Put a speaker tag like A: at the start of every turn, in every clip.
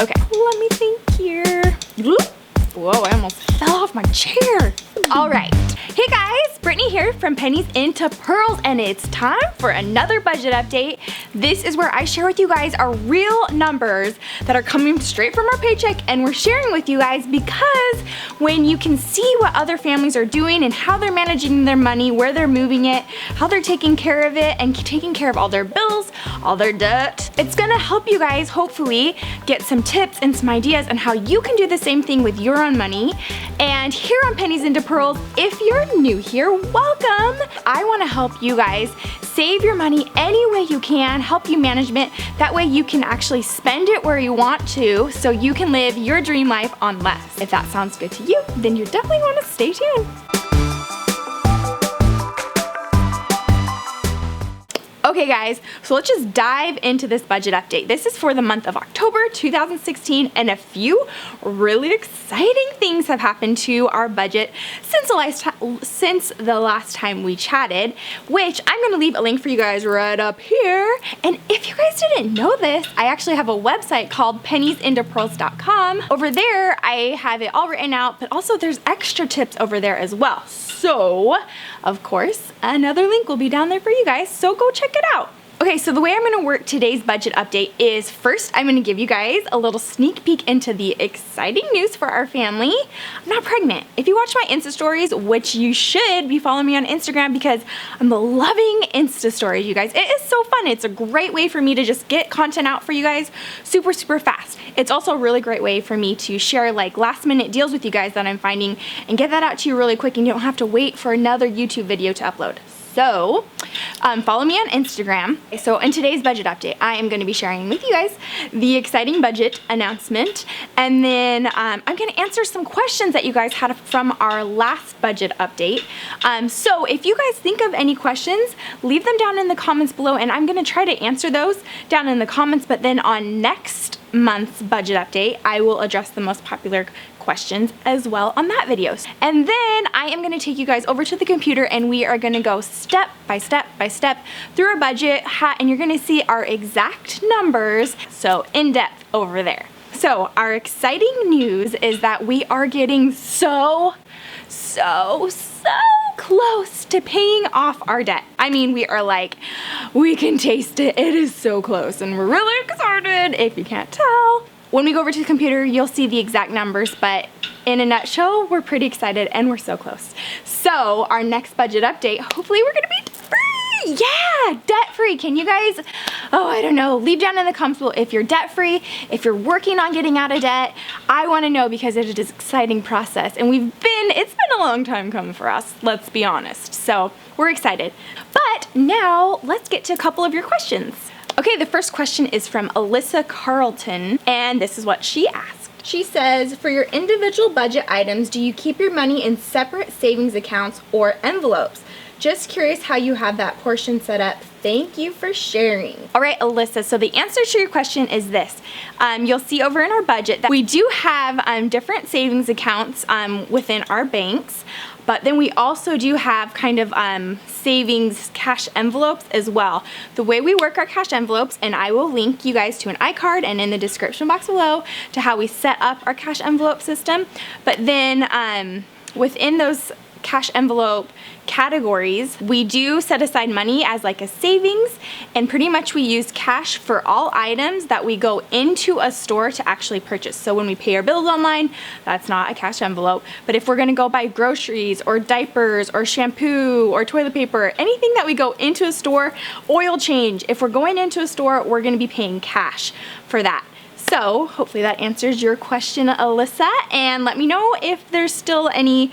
A: Okay, let me think here. Whoa, I almost fell off my chair. All right. Hey guys, Brittany here from Pennies into Pearls, and it's time for another budget update. This is where I share with you guys our real numbers that are coming straight from our paycheck, and we're sharing with you guys because when you can see what other families are doing and how they're managing their money, where they're moving it, how they're taking care of it, and taking care of all their bills, all their debt, it's gonna help you guys hopefully get some tips and some ideas on how you can do the same thing with your own money. And here on Pennies into Pearls, if you're new here, welcome. I wanna help you guys save your money any way you can, help you management. That way you can actually spend it where you want to so you can live your dream life on less. If that sounds good to you, then you definitely wanna stay tuned. Okay guys, so let's just dive into this budget update. This is for the month of October 2016, and a few really exciting things have happened to our budget since the last time we chatted, which I'm gonna leave a link for you guys right up here. And if you guys didn't know this, I actually have a website called penniesintopearls.com. Over there, I have it all written out, but also there's extra tips over there as well. So, of course, another link will be down there for you guys, so go check it out. Okay, so the way I'm gonna work today's budget update is first I'm gonna give you guys a little sneak peek into the exciting news for our family. I'm not pregnant. If you watch my Insta stories, which you should be following me on Instagram because I'm loving Insta stories, you guys. It is so fun. It's a great way for me to just get content out for you guys super, super fast. It's also a really great way for me to share like last minute deals with you guys that I'm finding and get that out to you really quick, and you don't have to wait for another YouTube video to upload. So, follow me on Instagram. So in today's budget update, I am going to be sharing with you guys the exciting budget announcement, and then I'm going to answer some questions that you guys had from our last budget update. So if you guys think of any questions, leave them down in the comments below, and I'm going to try to answer those down in the comments, but then on next month's budget update, I will address the most popular questions as well on that video. And then I am going to take you guys over to the computer, and we are going to go step by step by step through our budget, and you're going to see our exact numbers, so in depth over there. So our exciting news is that we are getting so close to paying off our debt. I mean, we are like, we can taste it. It is so close, and we're really excited if you can't tell. When we go over to the computer, you'll see the exact numbers, but in a nutshell, we're pretty excited and we're so close. So our next budget update, hopefully we're gonna be free. Yeah, debt free. Can you guys, I don't know, leave down in the comments below if you're debt free, if you're working on getting out of debt. I wanna know because it is an exciting process, and it's been a long time coming for us, let's be honest. So we're excited. But now let's get to a couple of your questions. Okay, the first question is from Alyssa Carlton, and this is what she asked. She says, for your individual budget items, do you keep your money in separate savings accounts or envelopes? Just curious how you have that portion set up. Thank you for sharing. All right, Alyssa, so the answer to your question is this. You'll see over in our budget that we do have different savings accounts within our banks, but then we also do have kind of savings cash envelopes as well. The way we work our cash envelopes, and I will link you guys to an iCard and in the description box below to how we set up our cash envelope system. But then within those cash envelope categories, we do set aside money as like a savings, and pretty much we use cash for all items that we go into a store to actually purchase. So when we pay our bills online, that's not a cash envelope, but if we're gonna go buy groceries or diapers or shampoo or toilet paper, anything that we go into a store, oil change, if we're going into a store, we're gonna be paying cash for that. So hopefully that answers your question, Alyssa, and let me know if there's still any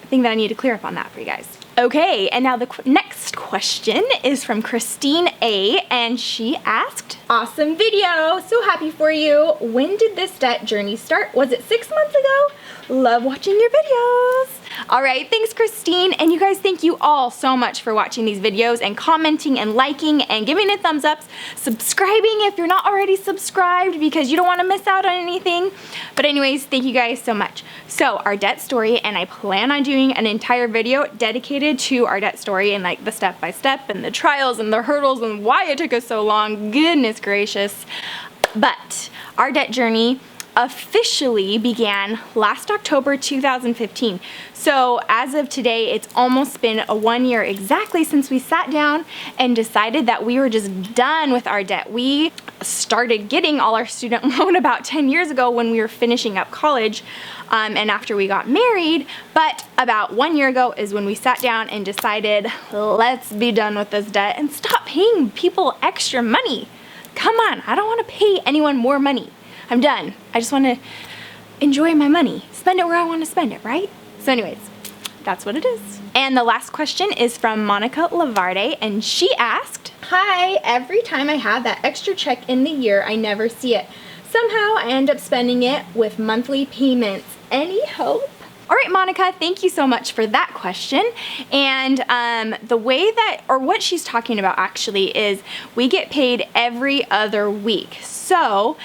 A: thing that I need to clear up on that for you guys. Okay, and now the next question is from Christine A, and she asked, awesome video, so happy for you. When did this debt journey start? Was it 6 months ago? Love watching your videos. All right, thanks Christine, and you guys, thank you all so much for watching these videos and commenting and liking and giving it thumbs ups, subscribing if you're not already subscribed because you don't want to miss out on anything. But anyways, thank you guys so much. So our debt story, and I plan on doing an entire video dedicated to our debt story and like the step by step and the trials and the hurdles and why it took us so long, goodness gracious. But Our debt journey officially began last October 2015. So as of today, it's almost been a 1 year exactly since we sat down and decided that we were just done with our debt. We started getting all our student loan about 10 years ago when we were finishing up college and after we got married, but about 1 year ago is when we sat down and decided, let's be done with this debt and stop paying people extra money. Come on, I don't want to pay anyone more money. I'm done. I just want to enjoy my money. Spend it where I want to spend it, right? So anyways, that's what it is. And the last question is from Monica Lavarde, and she asked, hi, every time I have that extra check in the year, I never see it. Somehow I end up spending it with monthly payments. Any hope? All right, Monica, thank you so much for that question. And the way that, or what she's talking about actually is we get paid every other week. So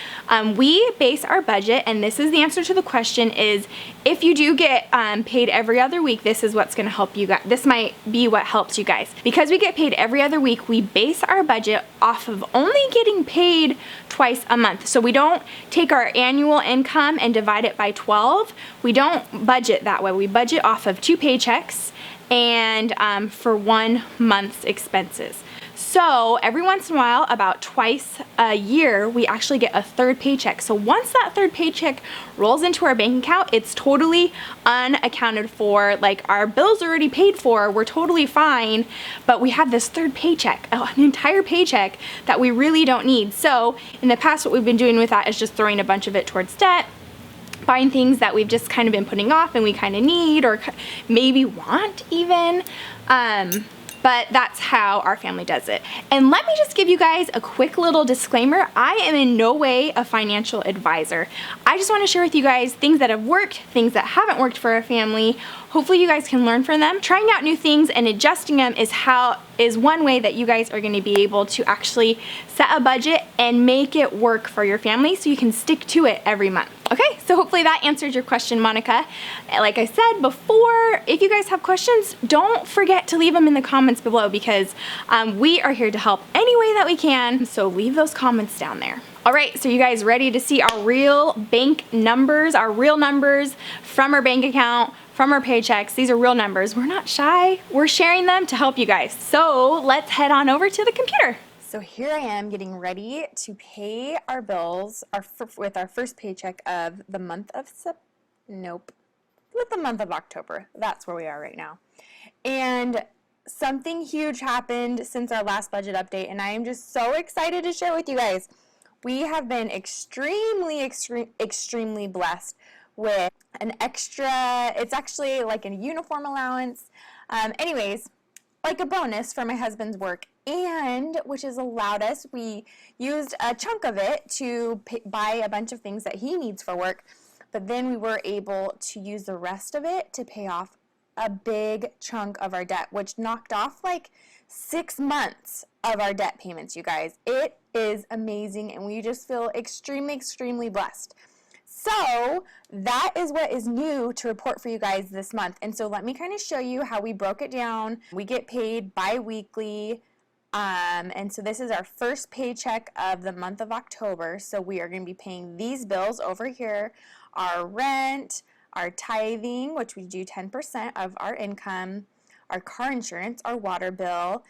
A: we base our budget, and this is the answer to the question, is if you do get paid every other week, this is what's gonna help you guys. This might be what helps you guys. Because we get paid every other week, we base our budget off of only getting paid twice a month. So we don't take our annual income and divide it by 12. We don't budget that way. We budget off of 2 paychecks and for 1 month's expenses. So every once in a while, about twice a year, we actually get a 3rd paycheck. So once that 3rd paycheck rolls into our bank account, it's totally unaccounted for. Like, our bills are already paid for, we're totally fine, but we have this 3rd paycheck, an entire paycheck that we really don't need. So in the past, what we've been doing with that is just throwing a bunch of it towards debt, buying things that we've just kind of been putting off and we kind of need or maybe want even. But that's how our family does it. And let me just give you guys a quick little disclaimer. I am in no way a financial advisor. I just want to share with you guys things that have worked, things that haven't worked for our family. Hopefully you guys can learn from them. Trying out new things and adjusting them is one way that you guys are going to be able to actually set a budget and make it work for your family so you can stick to it every month. Okay, so hopefully that answered your question, Monica. Like I said before, if you guys have questions, don't forget to leave them in the comments below because we are here to help any way that we can, so leave those comments down there. All right, so you guys ready to see our real bank numbers, our real numbers from our bank account, from our paychecks? These are real numbers. We're not shy. We're sharing them to help you guys. So let's head on over to the computer. So here I am getting ready to pay our bills with our first paycheck of the month of with the month of October. That's where we are right now. And something huge happened since our last budget update, and I am just so excited to share with you guys. We have been extremely blessed with an extra, it's actually like a uniform allowance. Anyways, like a bonus for my husband's work, and which has allowed us, we used a chunk of it to buy a bunch of things that he needs for work, but then we were able to use the rest of it to pay off a big chunk of our debt, which knocked off like 6 months of our debt payments, you guys. It is amazing, and we just feel extremely blessed. So that is what is new to report for you guys this month. And so let me kind of show you how we broke it down. We get paid bi-weekly. And so this is our first paycheck of the month of October. So we are going to be paying these bills over here, our rent, our tithing, which we do 10% of our income, our car insurance, our water bill.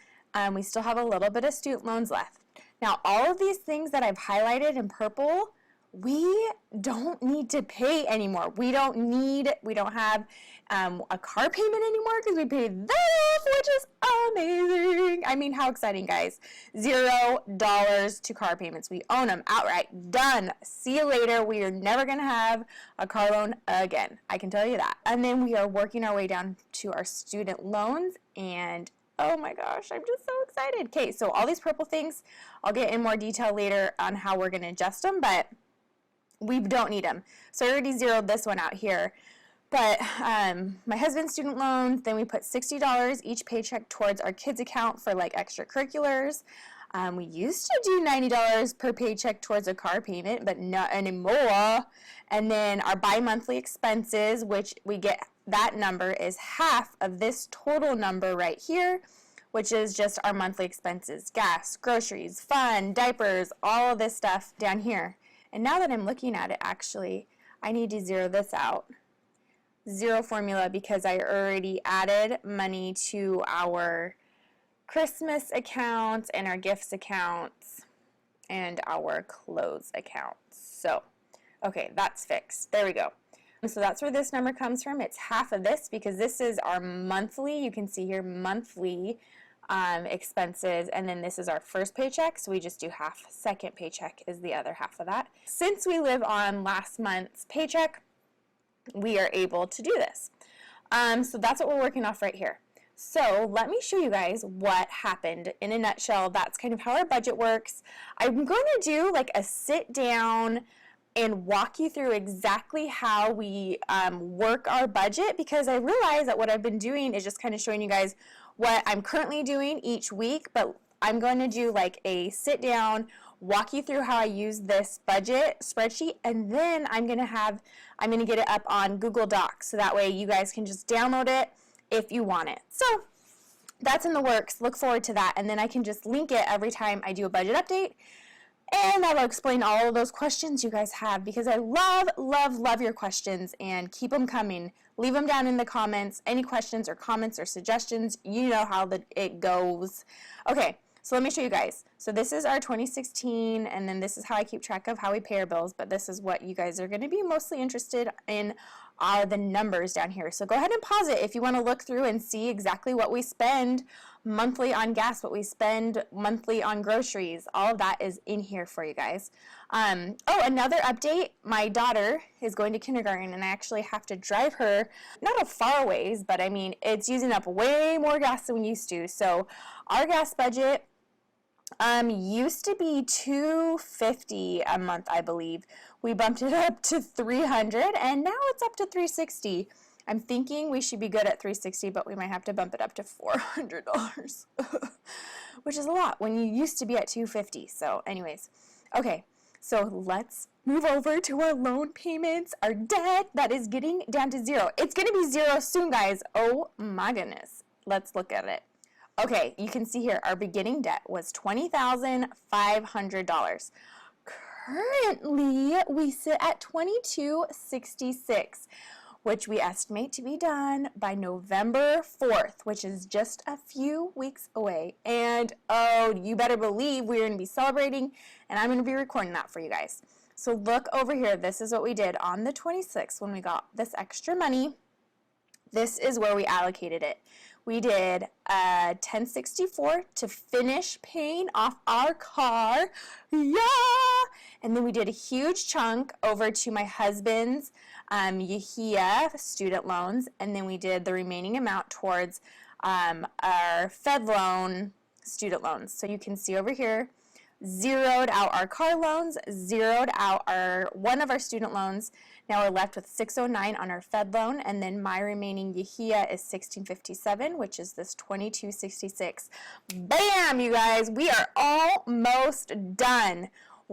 A: We still have a little bit of student loans left. Now, all of these things that I've highlighted in purple, we don't need to pay anymore. We don't have a car payment anymore because we paid that off, which is amazing. I mean, how exciting, guys. $0 to car payments. We own them outright. Done. See you later. We are never going to have a car loan again. I can tell you that. And then we are working our way down to our student loans, and oh my gosh, I'm just so excited. Okay, so all these purple things, I'll get in more detail later on how we're going to adjust them, but we don't need them. So I already zeroed this one out here. But my husband's student loans, then we put $60 each paycheck towards our kids' account for like extracurriculars. We used to do $90 per paycheck towards a car payment, but not anymore. And then our bi-monthly expenses, which we get, that number is half of this total number right here, which is just our monthly expenses, gas, groceries, fun, diapers, all of this stuff down here. And now that I'm looking at it, actually, I need to zero this out. Zero formula because I already added money to our Christmas accounts and our gifts accounts and our clothes accounts. So, okay, that's fixed. There we go. So that's where this number comes from. It's half of this because this is our monthly, you can see here, monthly expenses, and then this is our first paycheck, so we just do half. Second paycheck is the other half of that. Since we live on last month's paycheck, we are able to do this. So that's what we're working off right here. So let me show you guys what happened in a nutshell. That's kind of how our budget works. I'm going to do like a sit down and walk you through exactly how we work our budget, because I realize that what I've been doing is just kind of showing you guys what I'm currently doing each week, but I'm going to do like a sit down, walk you through how I use this budget spreadsheet, and then I'm going to get it up on Google Docs, so that way you guys can just download it if you want it. So that's in the works. Look forward to that, and then I can just link it every time I do a budget update. And I will explain all of those questions you guys have, because I love your questions, and keep them coming. Leave them down in the comments. Any questions or comments or suggestions, you know how it goes. Okay, so let me show you guys. So this is our 2016, and then this is how I keep track of how we pay our bills, but this is what you guys are going to be mostly interested in, are the numbers down here. So go ahead and pause it if you want to look through and see exactly what we spend monthly on gas, what we spend monthly on groceries. All of that is in here for you guys. Oh, another update, my daughter is going to kindergarten, and I actually have to drive her, not a far ways, but I mean, it's using up way more gas than we used to. So our gas budget used to be $250 a month, I believe. We bumped it up to $300, and now it's up to $360. I'm thinking we should be good at $360, but we might have to bump it up to $400, which is a lot when you used to be at $250. So anyways, okay, so let's move over to our loan payments, our debt that is getting down to zero. It's going to be zero soon, guys. Oh my goodness. Let's look at it. Okay, you can see here our beginning debt was $20,500. Currently, we sit at $2266, which we estimate to be done by November 4th, which is just a few weeks away. And oh, you better believe we're going to be celebrating, and I'm going to be recording that for you guys. So look over here. This is what we did on the 26th when we got this extra money. This is where we allocated it. We did $1064 to finish paying off our car. Yeah! And then we did a huge chunk over to my husband's Yahia student loans. And then we did the remaining amount towards our Fed loan student loans. So you can see over here, zeroed out our car loans, zeroed out one of our student loans. Now we're left with $609 on our Fed loan, and then my remaining Yahia is $1657, which is this $2266. Bam, you guys, we are almost done.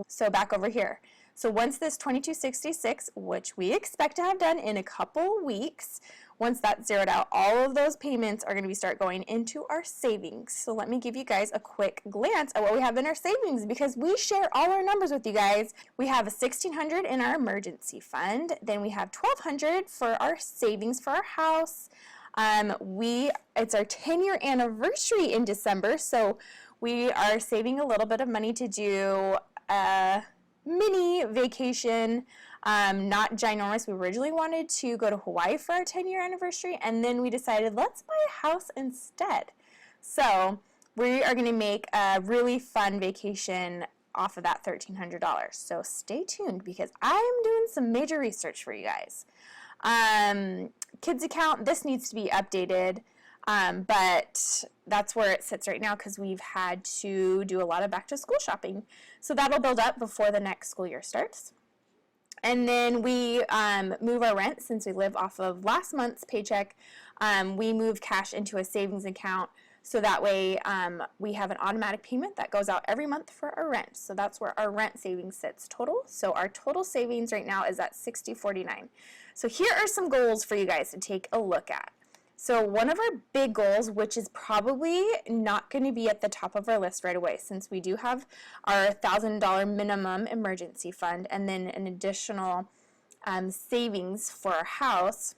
A: So back over here. So once this $2266, which we expect to have done in a couple weeks, once that's zeroed out, all of those payments are going to start going into our savings. So let me give you guys a quick glance at what we have in our savings, because we share all our numbers with you guys. We have $1,600 in our emergency fund. Then we have $1,200 for our savings for our house. It's our 10-year anniversary in December, so we are saving a little bit of money to do mini vacation, not ginormous. We originally wanted to go to Hawaii for our 10-year anniversary, and then we decided let's buy a house instead. So we are going to make a really fun vacation off of that $1,300. So stay tuned, because I'm doing some major research for you guys. Kids account, this needs to be updated. But that's where it sits right now, because we've had to do a lot of back-to-school shopping. So that'll build up before the next school year starts. And then we move our rent, since we live off of last month's paycheck. We move cash into a savings account, so that way we have an automatic payment that goes out every month for our rent. So that's where our rent savings sits total. So our total savings right now is at $60.49. So here are some goals for you guys to take a look at. So one of our big goals, which is probably not going to be at the top of our list right away, since we do have our $1,000 minimum emergency fund and then an additional savings for our house.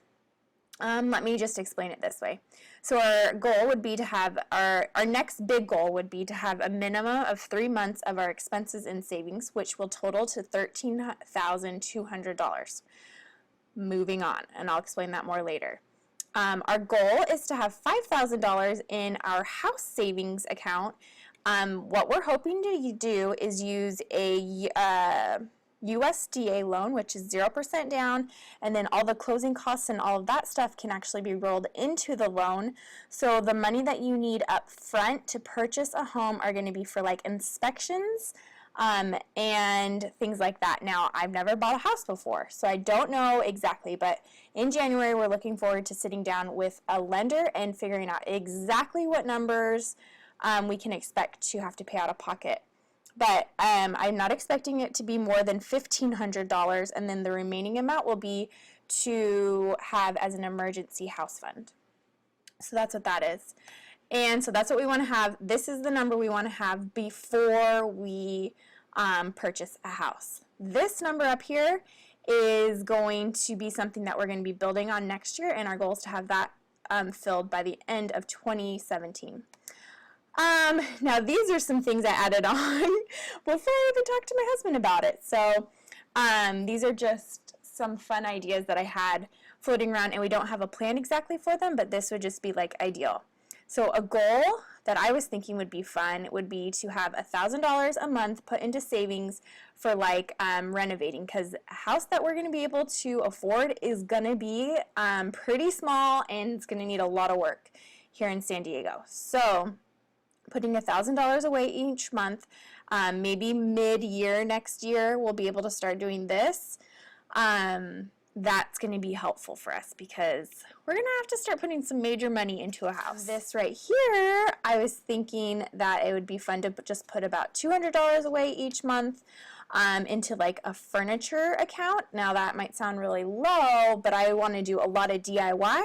A: Let me just explain it this way. So our goal would be to have, our next big goal would be to have a minimum of 3 months of our expenses in savings, which will total to $13,200. Moving on, and I'll explain that more later. Our goal is to have $5,000 in our house savings account. What we're hoping to do is use a USDA loan, which is 0% down, and then all the closing costs and all of that stuff can actually be rolled into the loan. So the money that you need up front to purchase a home are going to be for like inspections, and things like that. Now, I've never bought a house before, so I don't know exactly, but in January, we're looking forward to sitting down with a lender and figuring out exactly what numbers we can expect to have to pay out of pocket. But I'm not expecting it to be more than $1,500, and then the remaining amount will be to have as an emergency house fund. So that's what that is. And so that's what we want to have. This is the number we want to have before we purchase a house. This number up here is going to be something that we're going to be building on next year, and our goal is to have that filled by the end of 2017. Now these are some things I added on before I even talked to my husband about it. So these are just some fun ideas that I had floating around, and we don't have a plan exactly for them, but this would just be like ideal. So a goal that I was thinking would be fun would be to have $1,000 a month put into savings for like renovating, because a house that we're going to be able to afford is going to be pretty small, and it's going to need a lot of work here in San Diego. So putting $1,000 away each month, maybe mid-year next year we'll be able to start doing this. That's going to be helpful for us because we're going to have to start putting some major money into a house. This right here, I was thinking that it would be fun to just put about $200 away each month into like a furniture account. Now that might sound really low, but I want to do a lot of DIY,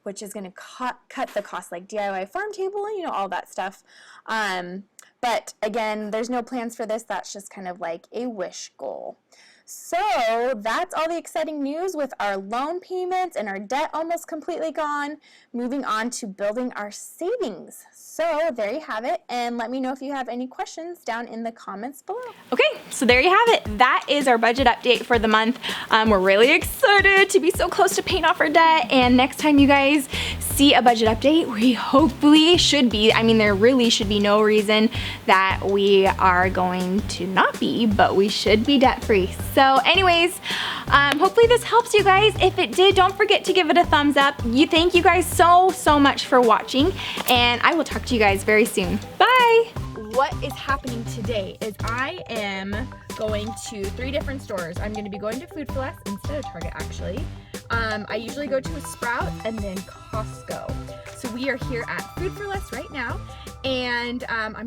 A: which is going to cut the cost, like DIY farm table, you know, all that stuff. But again, there's no plans for this. That's just kind of like a wish goal. So that's all the exciting news with our loan payments and our debt almost completely gone. Moving on to building our savings. So there you have it, and let me know if you have any questions down in the comments below. Okay, so there you have it. That is our budget update for the month. We're really excited to be so close to paying off our debt, and next time you guys see a budget update, we hopefully should be, I mean, there really should be no reason that we are going to not be, but we should be debt free. So anyways, hopefully this helps you guys. If it did, don't forget to give it a thumbs up. Thank you guys so much for watching, and I will talk to you guys very soon. Bye! What is happening today is I am going to 3 different stores. I'm going to be going to Food 4 Less instead of Target, actually. I usually go to a Sprouts and then Costco. So we are here at Food 4 Less right now, and I'm